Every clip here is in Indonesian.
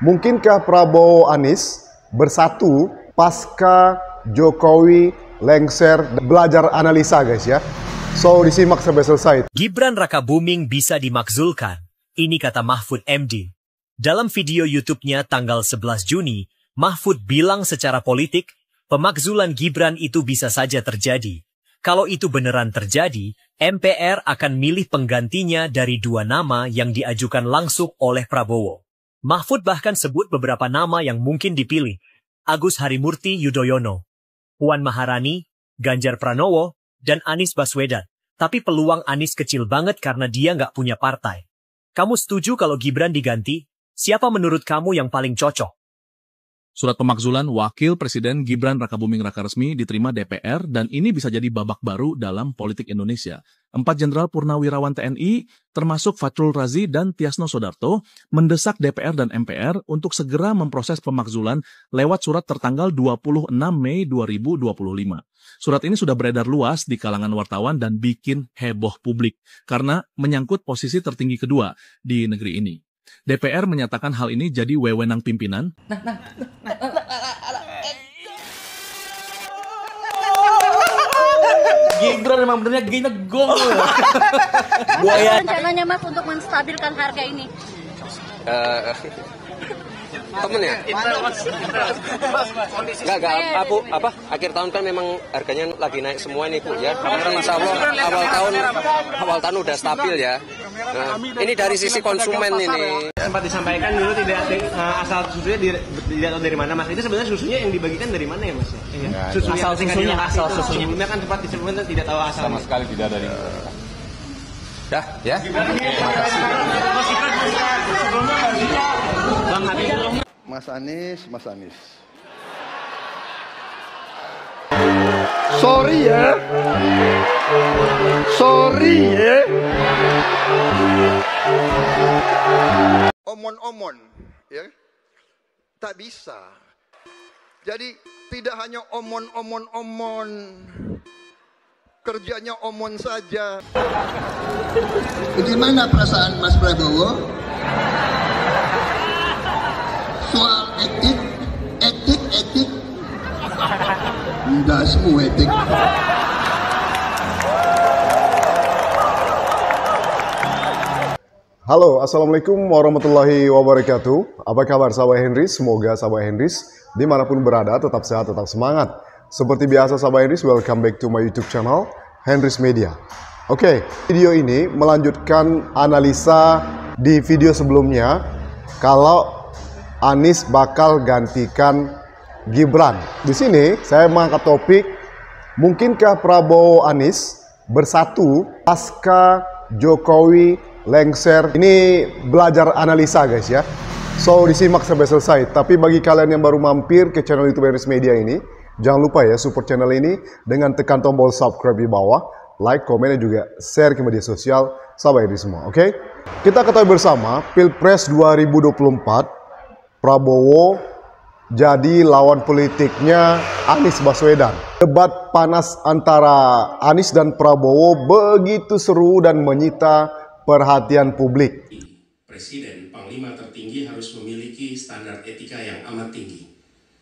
Mungkinkah Prabowo Anies bersatu pasca Jokowi lengser? Belajar analisa guys ya. So disimak sampai selesai. Gibran Rakabuming bisa dimakzulkan. Ini kata Mahfud MD. Dalam video YouTube-nya tanggal 11 Juni, Mahfud bilang secara politik, pemakzulan Gibran itu bisa saja terjadi. Kalau itu beneran terjadi, MPR akan milih penggantinya dari dua nama yang diajukan langsung oleh Prabowo. Mahfud bahkan sebut beberapa nama yang mungkin dipilih. Agus Harimurti Yudhoyono, Puan Maharani, Ganjar Pranowo, dan Anies Baswedan. Tapi peluang Anies kecil banget karena dia nggak punya partai. Kamu setuju kalau Gibran diganti? Siapa menurut kamu yang paling cocok? Surat pemakzulan Wakil Presiden Gibran Rakabuming Rakaresmi diterima DPR dan ini bisa jadi babak baru dalam politik Indonesia. 4 Jenderal Purnawirawan TNI, termasuk Fahrul Razi dan Tiasno Soedarto, mendesak DPR dan MPR untuk segera memproses pemakzulan lewat surat tertanggal 26 Mei 2025. Surat ini sudah beredar luas di kalangan wartawan dan bikin heboh publik karena menyangkut posisi tertinggi kedua di negeri ini. DPR menyatakan hal ini jadi wewenang pimpinan. Gibran memang benernya gini gong. Rencananya Mas untuk menstabilkan harga ini? Temen ya? Enggak, apa? Akhir tahun kan memang harganya lagi naik semua ini Bu ya. Karena insya Allah awal tahun udah stabil ya. Nah, ini dari sisi konsumen ini. Sempat disampaikan dulu tidak asal susunya tidak tahu dari mana Mas. Itu sebenarnya susunya yang dibagikan dari mana ya Mas? Asal susunya. Sebelumnya kan sempat disebutkan tidak tahu asal. Sama sekali tidak dari. Dah, ya. Bang Habibur. Mas Anies. Sorry ya. Omon-omon, ya. Tak bisa. Jadi tidak hanya omon. Kerjanya omon saja. Bagaimana perasaan Mas Prabowo? Soal etik. Enggak semua etik. Halo, Assalamualaikum warahmatullahi wabarakatuh. Apa kabar sahabat Henrys? Semoga sahabat Henrys dimanapun berada tetap sehat, tetap semangat. Seperti biasa sahabat Henrys, welcome back to my YouTube channel Henrys Media. Oke, video ini melanjutkan analisa di video sebelumnya kalau Anies bakal gantikan Gibran. Di sini saya mengangkat topik, mungkinkah Prabowo Anies bersatu pasca Jokowi lengser? Ini belajar analisa guys ya. So disimak sampai selesai. Tapi bagi kalian yang baru mampir ke channel YouTube Henrys Media ini, jangan lupa ya support channel ini dengan tekan tombol subscribe di bawah, like, komen, dan juga share ke media sosial sahabat Henrys semua. Oke? Kita ketahui bersama Pilpres 2024 Prabowo jadi lawan politiknya Anies Baswedan. Debat panas antara Anies dan Prabowo begitu seru dan menyita perhatian publik. Presiden, Panglima tertinggi harus memiliki standar etika yang amat tinggi.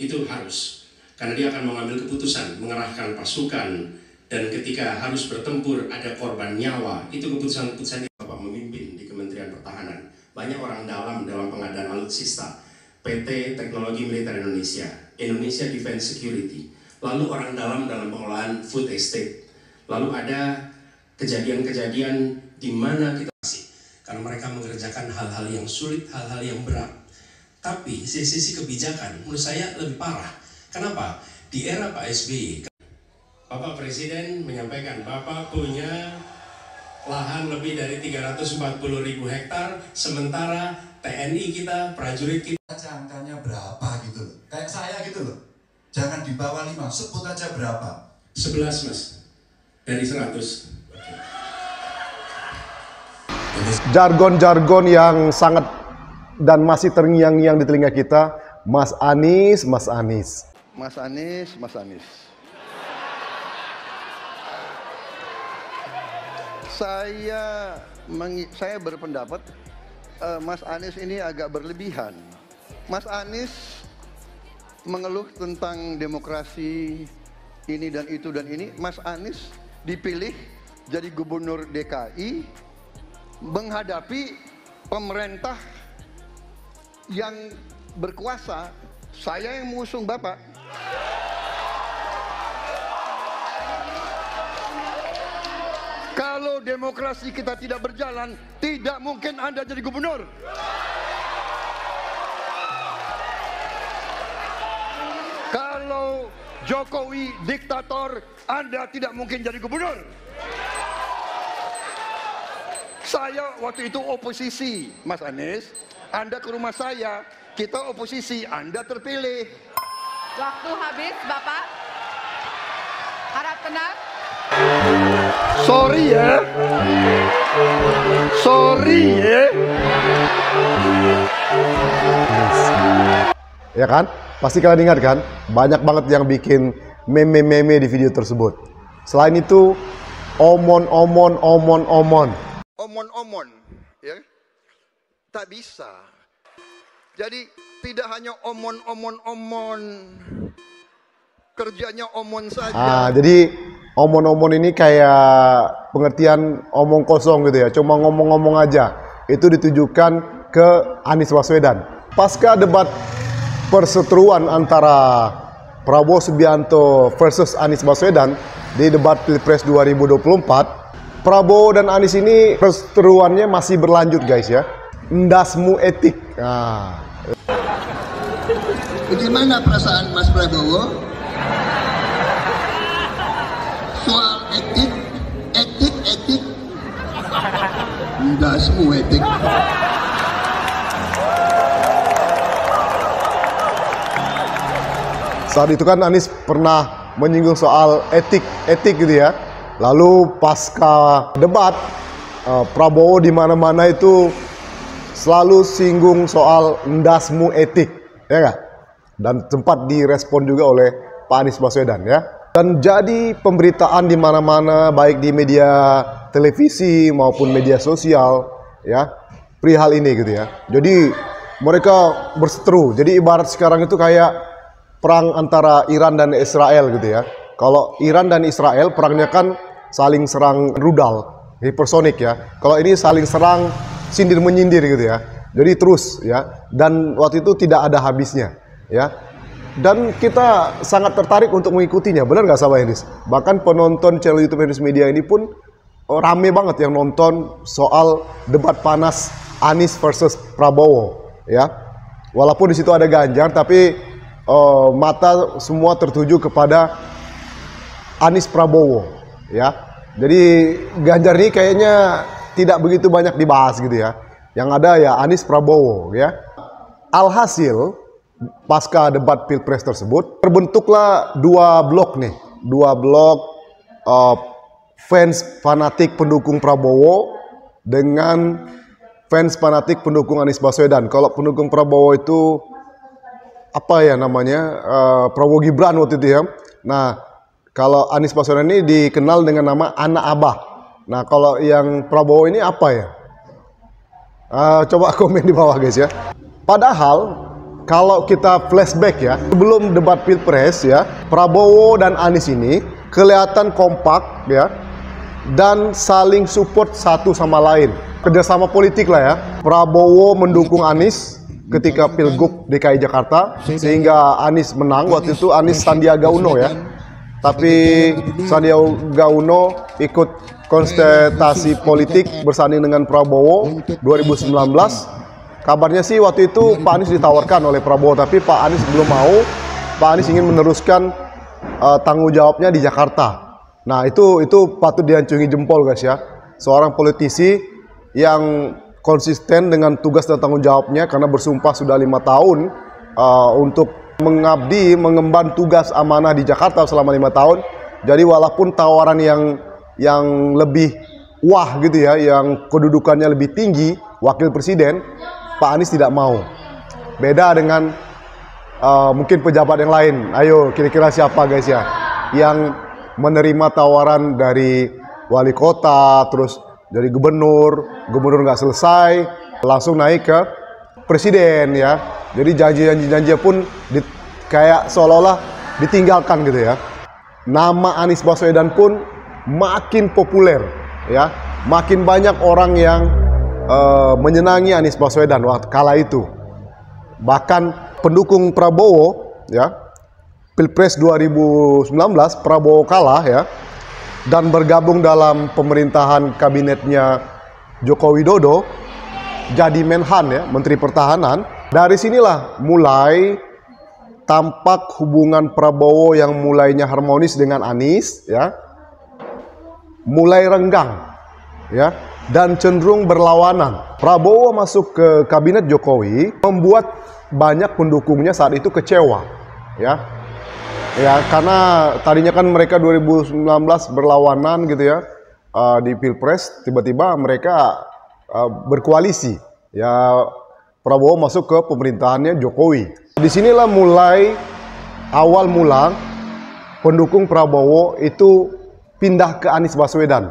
Itu harus. Karena dia akan mengambil keputusan, mengerahkan pasukan, dan ketika harus bertempur ada korban nyawa. Itu keputusan-keputusan yang Bapak memimpin di Kementerian Pertahanan. Banyak orang dalam pengadaan alutsista. PT Teknologi Militer Indonesia, Indonesia Defense Security, lalu orang dalam pengelolaan food estate, lalu ada kejadian-kejadian di mana kita masih, karena mereka mengerjakan hal-hal yang sulit, hal-hal yang berat. Tapi sisi kebijakan menurut saya lebih parah. Kenapa? Di era Pak SBY, Bapak Presiden menyampaikan Bapak punya lahan lebih dari 340.000 hektar, sementara TNI kita, prajurit kita. Angkanya berapa gitu loh, kayak saya gitu loh, jangan di bawah 5, sebut aja berapa. 11 Mas, dari 100. Jargon-jargon yang sangat dan masih terngiang-ngiang di telinga kita, Mas Anies. Saya berpendapat Mas Anies ini agak berlebihan. Mas Anies mengeluh tentang demokrasi ini dan itu dan ini. Mas Anies dipilih jadi gubernur DKI menghadapi pemerintah yang berkuasa. Saya yang mengusung Bapak. Kalau demokrasi kita tidak berjalan, tidak mungkin Anda jadi gubernur. Kalau Jokowi diktator, Anda tidak mungkin jadi gubernur. Saya waktu itu oposisi, Mas Anies. Anda ke rumah saya, kita oposisi, Anda terpilih. Waktu habis, Bapak. Harap tenang. Sorry ya. Sorry ya. Ya kan? Pasti kalian ingat kan? Banyak banget yang bikin meme-meme di video tersebut. Selain itu, omon. Omon-omon, ya. Tak bisa. Jadi tidak hanya omon. Kerjanya omon saja. Jadi omon-omon ini kayak pengertian omong kosong gitu ya. Cuma ngomong-ngomong aja. Itu ditujukan ke Anies Baswedan. Pasca debat perseteruan antara Prabowo Subianto versus Anies Baswedan di debat Pilpres 2024, Prabowo dan Anies ini perseteruannya masih berlanjut guys ya. Ndasmu etik. Bagaimana perasaan Mas Prabowo soal etik? Ndasmu etik. Saat itu kan Anies pernah menyinggung soal etik gitu ya. Lalu pasca debat Prabowo di mana-mana itu selalu singgung soal ndasmu etik, ya nggak? Dan sempat direspon juga oleh Pak Anies Baswedan ya. Dan jadi pemberitaan di mana-mana baik di media televisi maupun media sosial ya perihal ini gitu ya. Jadi mereka berseteru. Jadi ibarat sekarang itu kayak perang antara Iran dan Israel gitu ya. Kalau Iran dan Israel perangnya kan saling serang rudal, hipersonik ya. Kalau ini saling serang sindir menyindir gitu ya. Jadi terus ya. Dan waktu itu tidak ada habisnya ya. Dan kita sangat tertarik untuk mengikutinya. Benar nggak sahabat Hendris? Bahkan penonton channel YouTube Hendris Media ini pun rame banget yang nonton soal debat panas Anies versus Prabowo ya. Walaupun di situ ada Ganjar tapi mata semua tertuju kepada Anies Prabowo ya. Jadi Ganjar ini kayaknya tidak begitu banyak dibahas gitu ya. Yang ada ya Anies Prabowo ya. Alhasil pasca debat Pilpres tersebut terbentuklah dua blok nih. Dua blok fans fanatik pendukung Prabowo dengan fans fanatik pendukung Anies Baswedan. Kalau pendukung Prabowo itu apa ya namanya, Prabowo Gibran waktu itu ya. Nah, kalau Anies Baswedan ini dikenal dengan nama anak Abah. Nah, kalau yang Prabowo ini apa ya? Coba komen di bawah guys ya. Padahal kalau kita flashback ya, sebelum debat Pilpres ya, Prabowo dan Anies ini kelihatan kompak ya, dan saling support satu sama lain. Kerjasama politik lah ya. Prabowo mendukung Anies ketika Pilgub DKI Jakarta sehingga Anies menang. Waktu itu Anies Sandiaga Uno ya, tapi Sandiaga Uno ikut kontestasi politik bersanding dengan Prabowo 2019. Kabarnya sih waktu itu Pak Anies ditawarkan oleh Prabowo, tapi Pak Anies belum mau. Pak Anies ingin meneruskan tanggung jawabnya di Jakarta. Nah itu patut diacungi jempol guys ya. Seorang politisi yang konsisten dengan tugas dan tanggung jawabnya karena bersumpah sudah 5 tahun untuk mengabdi, mengemban tugas amanah di Jakarta selama 5 tahun. Jadi walaupun tawaran yang lebih wah gitu ya, yang kedudukannya lebih tinggi, wakil presiden, Pak Anies tidak mau. Beda dengan mungkin pejabat yang lain. Ayo kira-kira siapa guys ya yang menerima tawaran dari wali kota, terus dari gubernur nggak selesai, langsung naik ke presiden ya. Jadi janji-janji pun kayak seolah-olah ditinggalkan gitu ya. Nama Anies Baswedan pun makin populer ya. Makin banyak orang yang menyenangi Anies Baswedan waktu kala itu. Bahkan pendukung Prabowo ya, Pilpres 2019 Prabowo kalah ya, dan bergabung dalam pemerintahan kabinetnya Joko Widodo jadi Menhan ya, Menteri Pertahanan. Dari sinilah mulai tampak hubungan Prabowo yang mulainya harmonis dengan Anies ya, mulai renggang ya, dan cenderung berlawanan. Prabowo masuk ke kabinet Jokowi membuat banyak pendukungnya saat itu kecewa ya. Ya, karena tadinya kan mereka 2019 berlawanan gitu ya di Pilpres, tiba-tiba mereka berkoalisi. Ya, Prabowo masuk ke pemerintahannya Jokowi. Disinilah mulai awal mula pendukung Prabowo itu pindah ke Anies Baswedan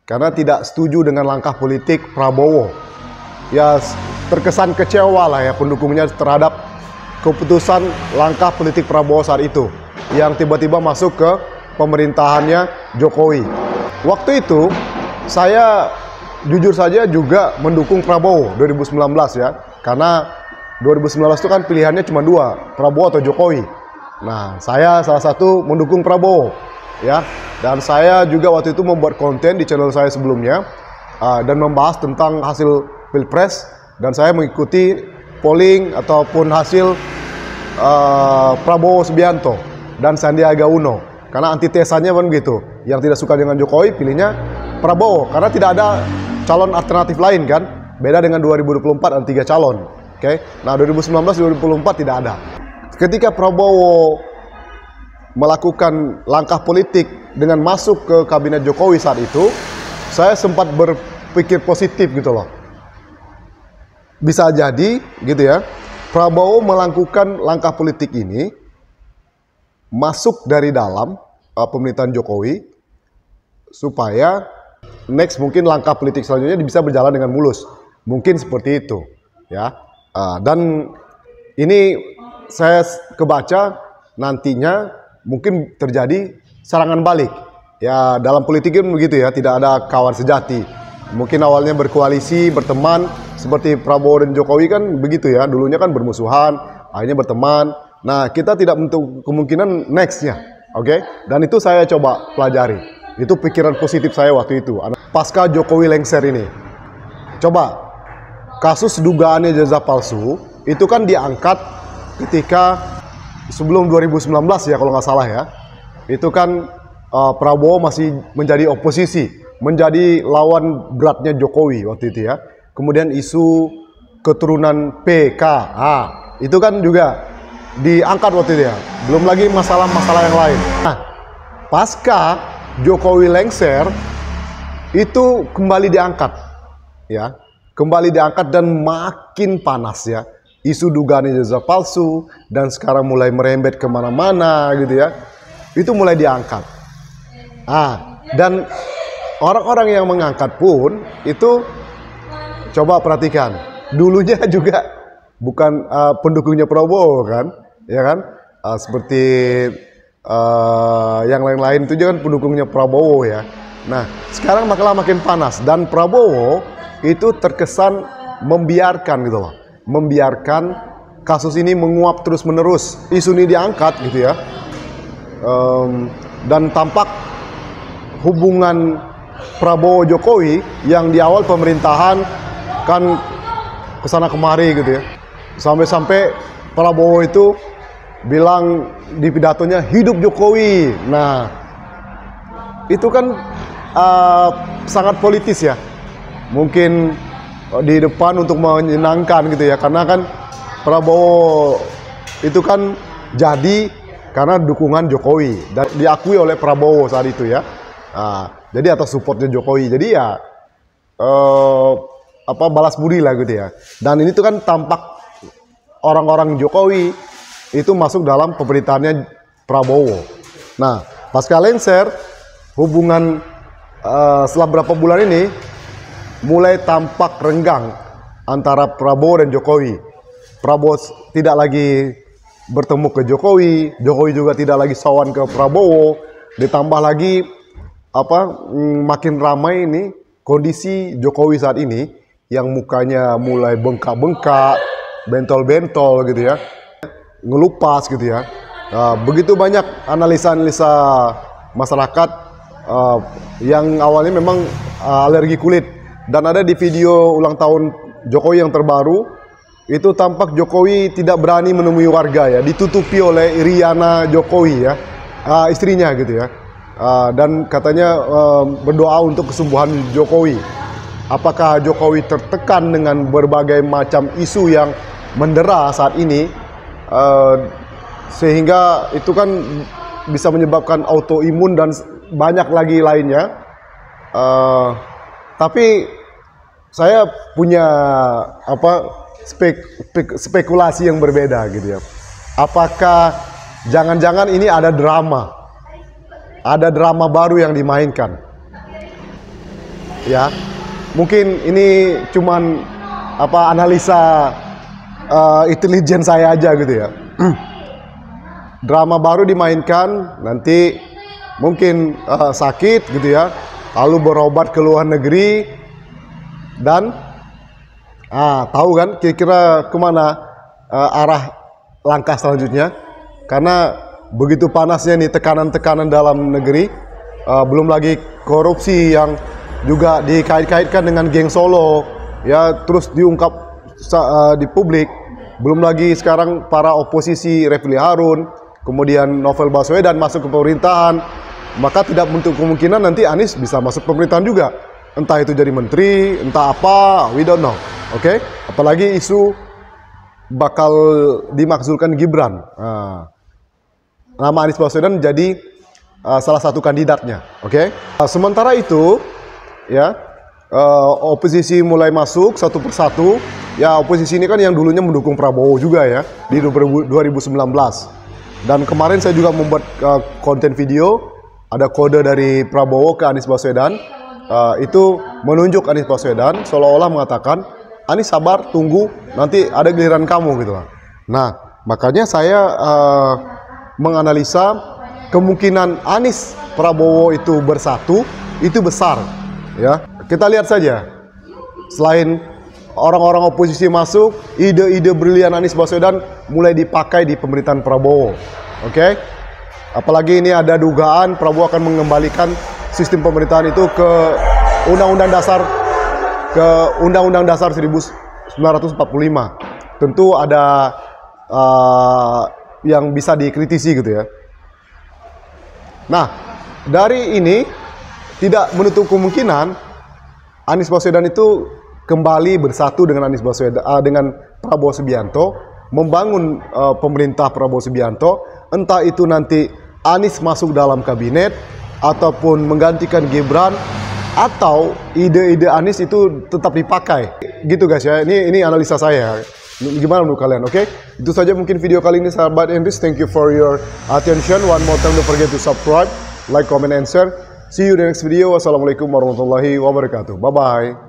karena tidak setuju dengan langkah politik Prabowo. Ya, terkesan kecewa lah ya pendukungnya terhadap keputusan langkah politik Prabowo saat itu yang tiba-tiba masuk ke pemerintahannya Jokowi. Waktu itu saya jujur saja juga mendukung Prabowo 2019 ya, karena 2019 itu kan pilihannya cuma dua, Prabowo atau Jokowi. Nah, saya salah satu mendukung Prabowo ya, dan saya juga waktu itu membuat konten di channel saya sebelumnya dan membahas tentang hasil Pilpres, dan saya mengikuti polling ataupun hasil Prabowo Subianto dan Sandiaga Uno, karena antitesanya kan begitu, yang tidak suka dengan Jokowi pilihnya Prabowo karena tidak ada calon alternatif lain kan, beda dengan 2024 ada 3 calon. Oke, nah 2019-2024 tidak ada. Ketika Prabowo melakukan langkah politik dengan masuk ke kabinet Jokowi saat itu, saya sempat berpikir positif gitu loh. Bisa jadi gitu ya, Prabowo melakukan langkah politik ini masuk dari dalam pemerintahan Jokowi supaya next mungkin langkah politik selanjutnya bisa berjalan dengan mulus. Mungkin seperti itu ya. Dan ini saya kebaca nantinya mungkin terjadi serangan balik. Ya, dalam politik kan begitu ya, tidak ada kawan sejati. Mungkin awalnya berkoalisi, berteman, seperti Prabowo dan Jokowi kan begitu ya. Dulunya kan bermusuhan, akhirnya berteman. Nah, kita tidak menutup kemungkinan nextnya, oke? Dan itu saya coba pelajari. Itu pikiran positif saya waktu itu. Pasca Jokowi lengser ini, coba kasus dugaannya jasa palsu itu kan diangkat ketika sebelum 2019 ya kalau nggak salah ya. Itu kan Prabowo masih menjadi oposisi, menjadi lawan beratnya Jokowi waktu itu ya. Kemudian isu keturunan PK, itu kan juga diangkat waktu itu ya. Belum lagi masalah-masalah yang lain. Nah, pasca Jokowi lengser itu kembali diangkat, ya, kembali diangkat dan makin panas ya. Isu dugaan ijazah palsu dan sekarang mulai merembet kemana-mana gitu ya. Itu mulai diangkat. Dan orang-orang yang mengangkat pun itu coba perhatikan, dulunya juga bukan pendukungnya Prabowo kan, ya kan? Seperti yang lain-lain itu juga kan pendukungnya Prabowo ya. Nah, sekarang makin panas dan Prabowo itu terkesan membiarkan gitu loh, membiarkan kasus ini menguap terus-menerus. Isu ini diangkat gitu ya, dan tampak hubungan Prabowo Jokowi yang di awal pemerintahan kan kesana kemari gitu ya, sampai-sampai Prabowo itu bilang di pidatonya hidup Jokowi. Nah, itu kan sangat politis ya, mungkin di depan untuk menyenangkan gitu ya, karena kan Prabowo itu kan jadi karena dukungan Jokowi dan diakui oleh Prabowo saat itu ya. Jadi atas supportnya Jokowi, jadi ya balas budi lah gitu ya. Dan ini tuh kan tampak orang-orang Jokowi itu masuk dalam pemerintahannya Prabowo. Nah, pasca lengser hubungan setelah berapa bulan ini mulai tampak renggang antara Prabowo dan Jokowi. Prabowo tidak lagi bertemu ke Jokowi, Jokowi juga tidak lagi sowan ke Prabowo, ditambah lagi makin ramai ini kondisi Jokowi saat ini yang mukanya mulai bengkak-bengkak, bentol-bentol gitu ya, ngelupas gitu ya. Begitu banyak analisa-analisa masyarakat yang awalnya memang alergi kulit. Dan ada di video ulang tahun Jokowi yang terbaru, itu tampak Jokowi tidak berani menemui warga ya, ditutupi oleh Iriana Jokowi ya, istrinya gitu ya. Dan katanya berdoa untuk kesembuhan Jokowi. Apakah Jokowi tertekan dengan berbagai macam isu yang mendera saat ini, sehingga itu kan bisa menyebabkan autoimun dan banyak lagi lainnya. Tapi saya punya spekulasi yang berbeda gitu ya. Apakah jangan-jangan ini ada drama baru yang dimainkan? Ya, mungkin ini cuman analisa intelijen saya aja gitu ya. Drama baru dimainkan, nanti mungkin sakit gitu ya, lalu berobat ke luar negeri, dan tahu kan kira-kira kemana arah langkah selanjutnya. Karena begitu panasnya nih tekanan-tekanan dalam negeri, belum lagi korupsi yang juga dikait-kaitkan dengan geng Solo ya, terus diungkap di publik. Belum lagi sekarang para oposisi, Refli Harun, kemudian Novel Baswedan masuk ke pemerintahan, maka tidak menutup kemungkinan nanti Anies bisa masuk pemerintahan juga. Entah itu jadi menteri, entah apa, we don't know. Oke? Apalagi isu bakal dimakzulkan Gibran. Nama Anies Baswedan jadi salah satu kandidatnya. Oke? Sementara itu, ya, oposisi mulai masuk satu persatu. Ya, oposisi ini kan yang dulunya mendukung Prabowo juga ya di 2019. Dan kemarin saya juga membuat konten video, ada kode dari Prabowo ke Anies Baswedan, itu menunjuk Anies Baswedan seolah-olah mengatakan, Anies sabar, tunggu, nanti ada giliran kamu gitu lah. Nah, makanya saya menganalisa kemungkinan Anies Prabowo itu bersatu itu besar. Ya, kita lihat saja. Selain orang-orang oposisi masuk, ide-ide brilian Anies Baswedan mulai dipakai di pemerintahan Prabowo. Oke? Apalagi ini ada dugaan Prabowo akan mengembalikan sistem pemerintahan itu ke Undang-Undang Dasar 1945. Tentu ada yang bisa dikritisi gitu ya. Nah, dari ini tidak menutup kemungkinan Anies Baswedan itu kembali bersatu dengan dengan Prabowo Subianto, membangun pemerintah Prabowo Subianto, entah itu nanti Anies masuk dalam kabinet ataupun menggantikan Gibran, atau ide-ide Anies itu tetap dipakai. Gitu guys ya. Ini analisa saya. Gimana menurut kalian? Oke? Itu saja mungkin video kali ini sahabat Henrys. Thank you for your attention. One more time, don't forget to subscribe, like, comment, and share. See you in the next video. Wassalamualaikum warahmatullahi wabarakatuh. Bye bye.